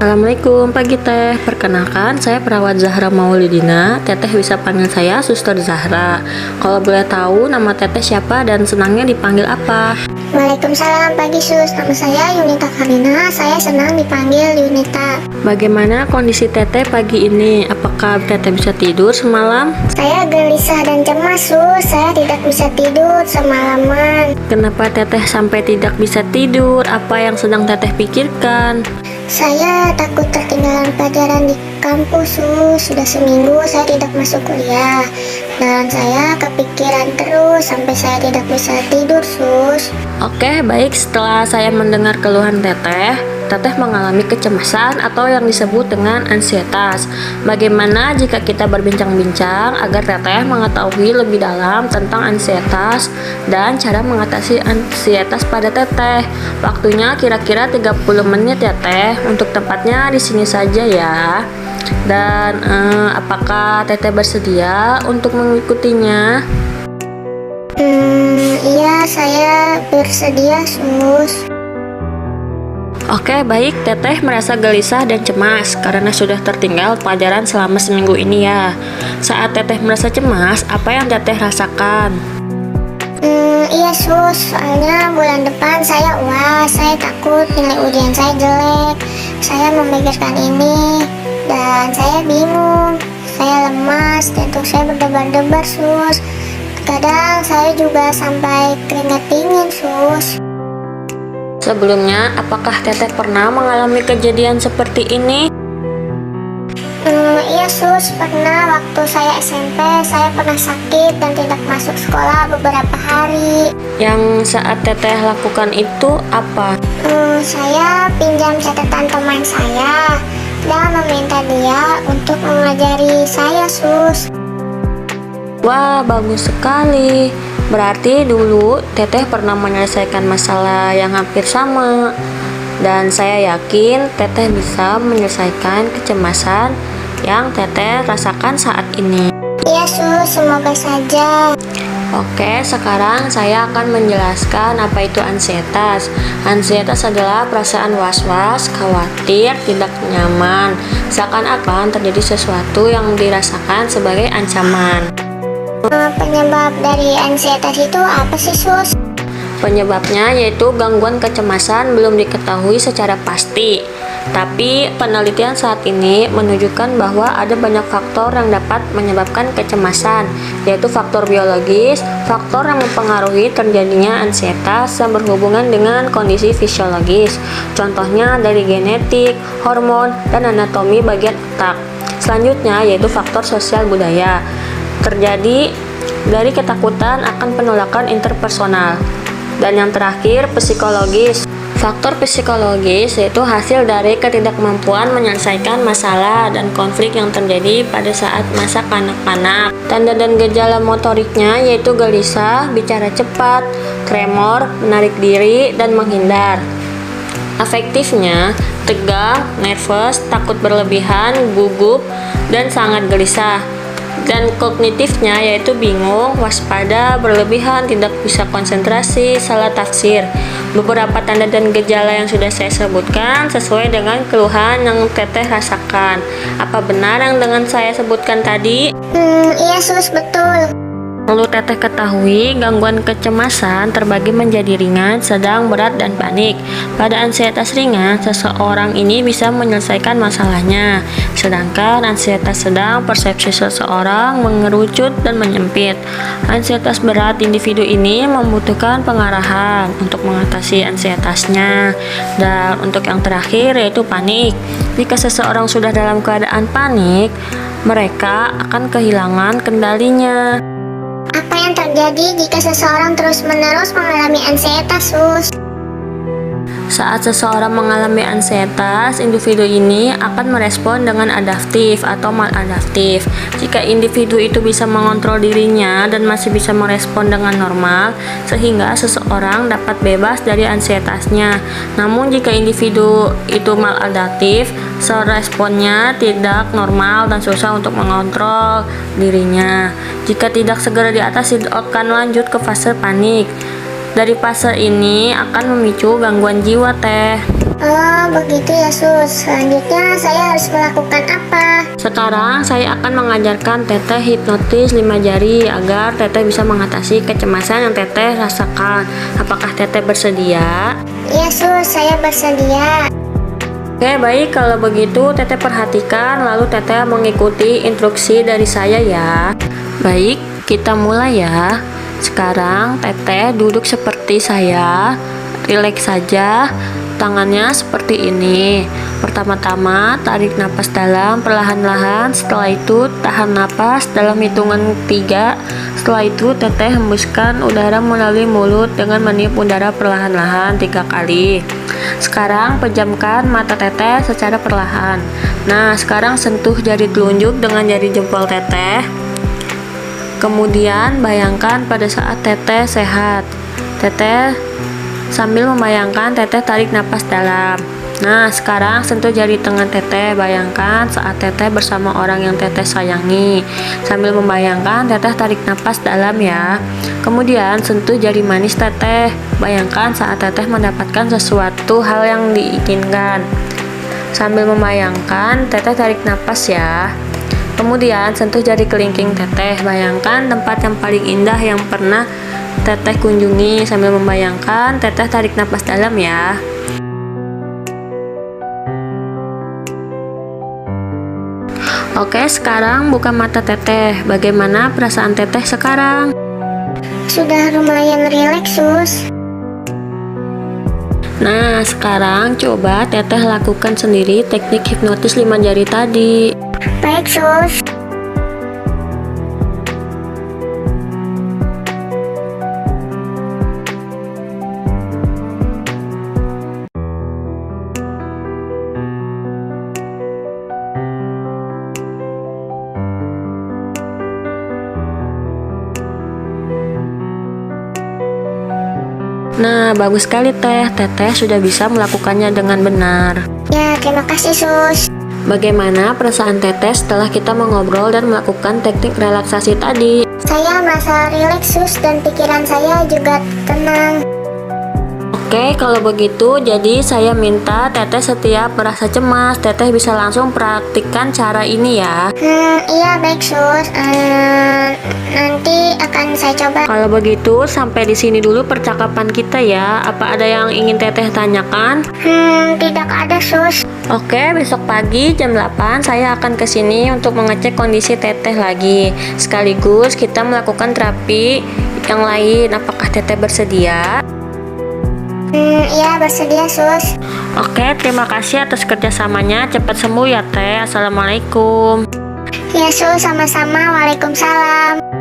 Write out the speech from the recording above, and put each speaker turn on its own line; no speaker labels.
Assalamualaikum pagi Teh. Perkenalkan saya perawat Zahra Maulidina. Teteh bisa panggil saya Suster Zahra. Kalau boleh tahu nama Teteh siapa dan senangnya dipanggil apa?
Waalaikumsalam pagi Sus, nama saya Yunita Karina, saya senang dipanggil Yunita.
Bagaimana kondisi Teteh pagi ini? Apakah Teteh bisa tidur semalam?
Saya gelisah dan cemas Sus, saya tidak bisa tidur semalaman.
Kenapa Teteh sampai tidak bisa tidur? Apa yang sedang Teteh pikirkan?
Saya takut ketinggalan pelajaran di kampus Sus, sudah seminggu saya tidak masuk kuliah. Dan saya kepikiran terus sampai saya tidak bisa tidur Sus.
Oke, baik. Setelah saya mendengar keluhan Teteh mengalami kecemasan atau yang disebut dengan ansietas. Bagaimana jika kita berbincang-bincang agar Teteh mengetahui lebih dalam tentang ansietas dan cara mengatasi ansietas pada Teteh? Waktunya kira-kira 30 menit ya Teh. Untuk tempatnya di sini saja ya. Dan apakah Teteh bersedia untuk mengikutinya?
Iya, saya bersedia Sus.
Oke, baik. Teteh merasa gelisah dan cemas karena sudah tertinggal pelajaran selama seminggu ini ya. Saat Teteh merasa cemas, apa yang Teteh rasakan?
Iya Sus, soalnya bulan depan saya UAS, saya takut nilai ujian saya jelek. Saya memikirkan ini dan saya bingung. Saya lemas, jantung saya berdebar-debar Sus. Kadang saya juga sampai keringat dingin Sus.
Sebelumnya, apakah Teteh pernah mengalami kejadian seperti ini?
Iya Sus, pernah waktu saya SMP, saya pernah sakit dan tidak masuk sekolah beberapa hari.
Yang saat Teteh lakukan itu apa?
Saya pinjam catatan teman saya dan meminta dia untuk mengajari saya Sus.
Wah, bagus sekali. Berarti dulu Teteh pernah menyelesaikan masalah yang hampir sama. Dan saya yakin Teteh bisa menyelesaikan kecemasan yang Teteh rasakan saat ini.
Iya Sus, semoga saja.
Oke, sekarang saya akan menjelaskan apa itu ansietas. Ansietas adalah perasaan was-was, khawatir, tidak nyaman, seakan-akan terjadi sesuatu yang dirasakan sebagai ancaman.
Penyebab dari ansietas itu apa sih Sus?
Penyebabnya yaitu gangguan kecemasan belum diketahui secara pasti. Tapi penelitian saat ini menunjukkan bahwa ada banyak faktor yang dapat menyebabkan kecemasan, yaitu faktor biologis, faktor yang mempengaruhi terjadinya ansietas yang berhubungan dengan kondisi fisiologis. Contohnya dari genetik, hormon, dan anatomi bagian otak. Selanjutnya yaitu faktor sosial budaya. Terjadi dari ketakutan akan penolakan interpersonal. Dan yang terakhir, psikologis. Faktor psikologis yaitu hasil dari ketidakmampuan menyelesaikan masalah dan konflik yang terjadi pada saat masa kanak-kanak. Tanda dan gejala motoriknya yaitu gelisah, bicara cepat, tremor, menarik diri, dan menghindar. Afektifnya, tegang, nervous, takut berlebihan, gugup, dan sangat gelisah. Dan kognitifnya yaitu bingung, waspada, berlebihan, tidak bisa konsentrasi, salah tafsir. Beberapa tanda dan gejala yang sudah saya sebutkan sesuai dengan keluhan yang Teteh rasakan. Apa benar yang dengan saya sebutkan tadi?
Iya Sus, betul.
Perlu Teteh ketahui, gangguan kecemasan terbagi menjadi ringan, sedang, berat, dan panik. Pada ansietas ringan, seseorang ini bisa menyelesaikan masalahnya. Sedangkan ansietas sedang, persepsi seseorang mengerucut dan menyempit. Ansietas berat, individu ini membutuhkan pengarahan untuk mengatasi ansietasnya. Dan untuk yang terakhir yaitu panik. Jika seseorang sudah dalam keadaan panik, mereka akan kehilangan kendalinya.
Apa yang terjadi jika seseorang terus-menerus mengalami ansietas Sus?
Saat seseorang mengalami ansietas, individu ini akan merespon dengan adaptif atau maladaptif. Jika individu itu bisa mengontrol dirinya dan masih bisa merespon dengan normal, sehingga seseorang dapat bebas dari ansietasnya. Namun jika individu itu maladaptif, responnya tidak normal dan susah untuk mengontrol dirinya. Jika tidak segera diatasi, akan lanjut ke fase panik. Dari fase ini akan memicu gangguan jiwa Teh.
Oh, begitu ya sus. Selanjutnya saya harus melakukan apa?
Sekarang saya akan mengajarkan Teteh hipnotis 5 jari agar Teteh bisa mengatasi kecemasan yang Teteh rasakan. Apakah Teteh bersedia?
Iya sus, saya bersedia.
Oke, baik, kalau begitu Teteh perhatikan lalu Teteh mengikuti instruksi dari saya ya. Baik, kita mulai ya. Sekarang Teteh duduk seperti saya, rileks saja, tangannya seperti ini. Pertama-tama tarik napas dalam perlahan-lahan, setelah itu tahan napas dalam hitungan 3. Setelah itu Teteh hembuskan udara melalui mulut dengan meniup udara perlahan-lahan 3 kali. Sekarang pejamkan mata Teteh secara perlahan. Nah, sekarang sentuh jari telunjuk dengan jari jempol Teteh. Kemudian bayangkan pada saat Teteh sehat. Teteh sambil membayangkan Teteh tarik napas dalam. Nah, sekarang sentuh jari tangan Teteh. Bayangkan saat Teteh bersama orang yang Teteh sayangi. Sambil membayangkan Teteh tarik napas dalam ya. Kemudian sentuh jari manis Teteh. Bayangkan saat Teteh mendapatkan sesuatu hal yang diinginkan. Sambil membayangkan Teteh tarik napas ya. Kemudian sentuh jari kelingking Teteh. Bayangkan tempat yang paling indah yang pernah Teteh kunjungi. Sambil membayangkan Teteh tarik napas dalam ya. Oke, sekarang buka mata Teteh. Bagaimana perasaan Teteh sekarang?
Sudah lumayan rileks sus.
Nah, sekarang coba Teteh lakukan sendiri teknik hipnotis 5 jari tadi.
Baik sus.
Nah, bagus sekali Teteh sudah bisa melakukannya dengan benar.
Ya, terima kasih sus.
Bagaimana perasaan Teteh setelah kita mengobrol dan melakukan teknik relaksasi tadi?
Saya merasa rileks sus dan pikiran saya juga tenang.
Oke, kalau begitu jadi saya minta Teteh setiap merasa cemas Teteh bisa langsung praktikkan cara ini ya.
Iya baik sus. Nanti akan saya coba.
Kalau begitu sampai di sini dulu percakapan kita ya. Apa ada yang ingin Teteh tanyakan?
Tidak ada sus.
Oke, besok pagi jam 8 saya akan ke sini untuk mengecek kondisi Teteh lagi. Sekaligus kita melakukan terapi yang lain. Apakah Teteh bersedia?
Iya bersedia sus.
Oke, terima kasih atas kerjasamanya. Cepat sembuh ya Teh. Assalamualaikum.
Ya sus, sama-sama. Waalaikumsalam.